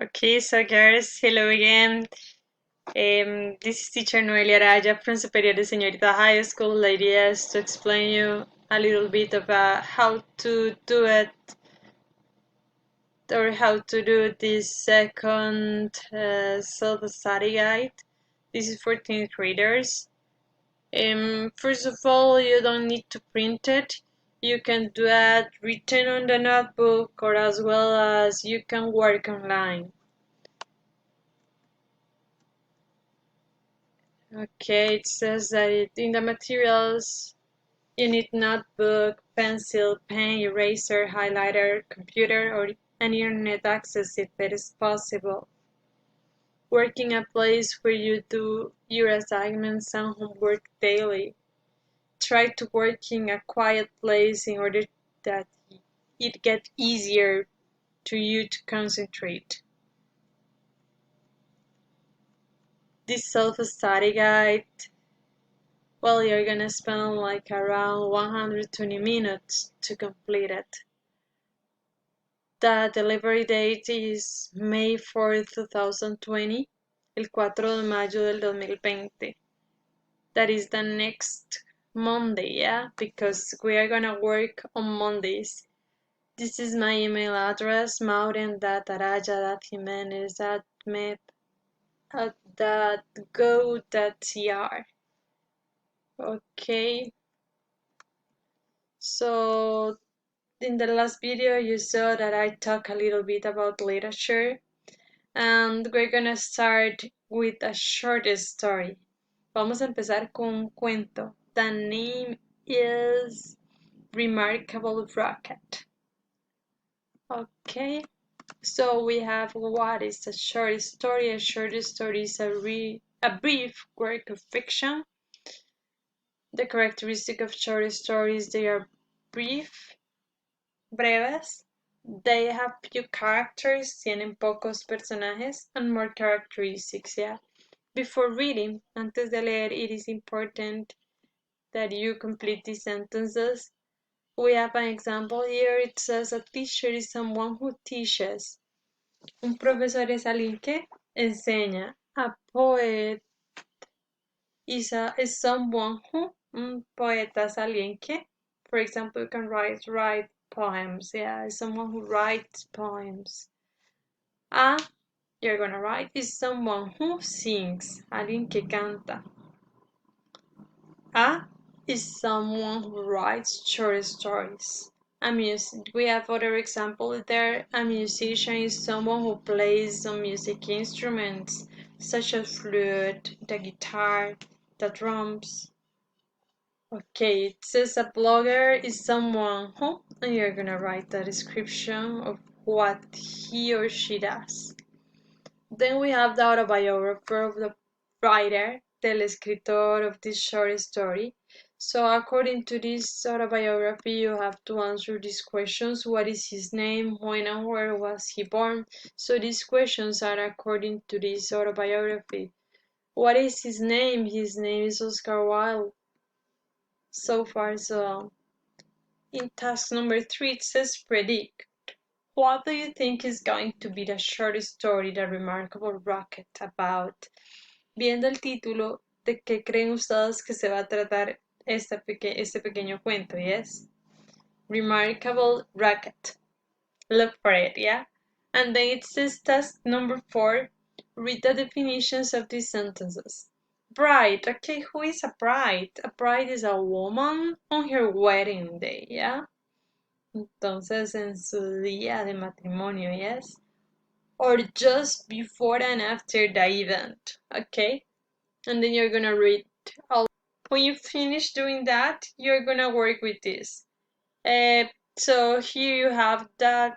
Okay, so girls, hello again. This is Teacher Noelia Araya from Superior de Señorita High School. The idea is to explain you a little bit about how to do it or how to do this second self-study guide. This is for 10th graders. First of all, you don't need to print it. You can do it written on the notebook or as well as you can work online. Okay, it says that in the materials you need notebook, pencil, pen, eraser, highlighter, computer, or an internet access if it is possible. Working a place where you do your assignments and homework daily. Try to work in a quiet place in order that it gets easier to you to concentrate. This self-study guide, well, you're gonna spend like around 120 minutes to complete it. The delivery date is May 4, 2020, el 4 de mayo del 2020. That is the next Monday, yeah? Because we are gonna work on Mondays. This is my email address, maureen.araya.jimenez@mep.go.cr. Okay, so in the last video you saw that I talk a little bit about literature, and we're gonna start with a short story. Vamos a empezar con un cuento. The name is Remarkable Rocket. Okay, so we have what is a short story. A short story is a brief work of fiction. The characteristic of short stories, they are brief, breves. They have few characters, tienen pocos personajes, and more characteristics, yeah. Before reading, antes de leer, it is important that you complete these sentences. We have an example here. It says a teacher is someone who teaches. Un profesor es alguien que enseña. A poet is someone who. Un poeta es alguien que. For example, you can write poems. Yeah, it's someone who writes poems. You're gonna write is someone who sings. Alguien que canta. Is someone who writes short stories. We have other examples there. A musician is someone who plays some music instruments, such as flute, the guitar, the drums. Okay, it says a blogger is someone who, and you're gonna write the description of what he or she does. Then we have the autobiography of the writer, del escritor of this short story. So according to this autobiography, you have to answer these questions. What is his name? When and where was he born? So these questions are according to this autobiography. What is his name? His name is Oscar Wilde. So far, so on. In task number 3, it says predict. What do you think is going to be the short story, The Remarkable Rocket, about? Viendo el título, ¿de qué creen ustedes que se va a tratar este pequeño cuento? Yes? Remarkable Rocket. Look for it, yeah? And then it says task number 4, read the definitions of these sentences. Bride. Okay, who is a bride? A bride is a woman on her wedding day, yeah? Entonces, en su día de matrimonio, yes? Or just before and after the event, okay? And then you're gonna read all. When you finish doing that, you're gonna work with this. So here you have the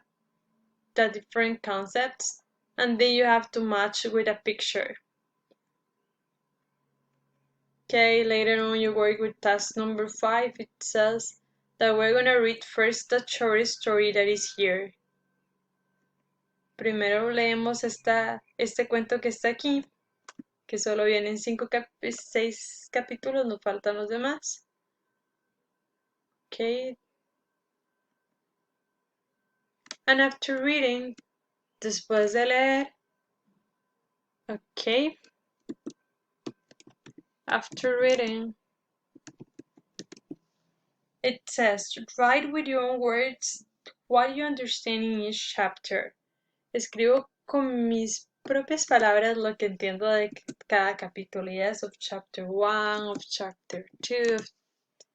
different concepts, and then you have to match with a picture. Okay, later on you work with task number 5. It says that we're gonna read first the short story that is here. Primero leemos este cuento que está aquí, que solo vienen 6 capítulos, nos faltan los demás. Okay. And after reading Después de leer, okay, after reading, it says, write with your own words what you understand in each chapter. Escribo con mis propias palabras lo que entiendo de cada capítulo. Yes, of chapter 1, of chapter 2, of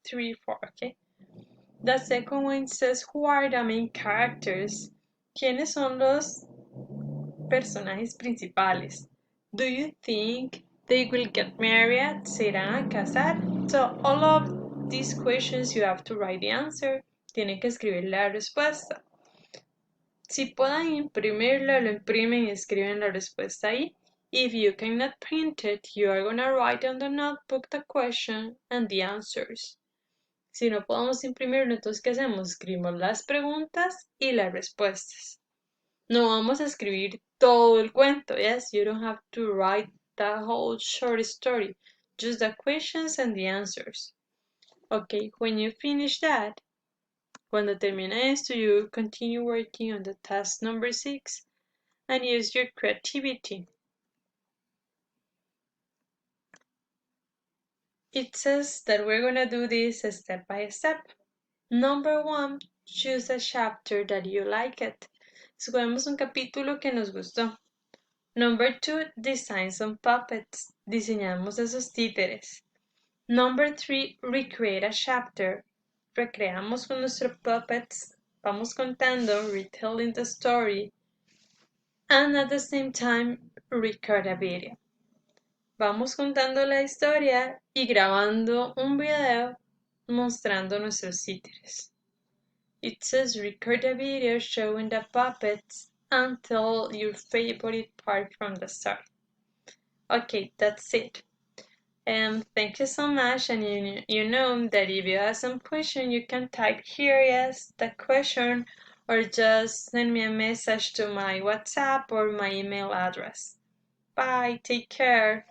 3, 4, okay? The second one says, who are the main characters? ¿Quiénes son los personajes principales? Do you think they will get married? ¿Se irán a casar? So all of these questions you have to write the answer. Tienen que escribir la respuesta. Si pueden imprimirlo, lo imprimen y escriben la respuesta ahí. If you cannot print it, you are gonna write on the notebook the question and the answers. Si no podemos imprimirlo, entonces ¿qué hacemos? Escribimos las preguntas y las respuestas. No vamos a escribir todo el cuento, yes? You don't have to write the whole short story, just the questions and the answers. Okay, when you finish that, cuando termine esto, you continue working on the task number 6 and use your creativity. It says that we're gonna do this step by step. Number 1, choose a chapter that you like it. Escogemos un capítulo que nos gustó. Number 2, design some puppets. Diseñamos esos títeres. Number 3, recreate a chapter. Recreamos con nuestros puppets. Vamos contando, retelling the story. And at the same time, record a video. Vamos contando la historia y grabando un video mostrando nuestros títeres. It says record a video showing the puppets and tell your favorite part from the start. Okay, that's it. Thank you so much, and you know that if you have some question, you can type here, yes, the question, or just send me a message to my WhatsApp or my email address. Bye, take care.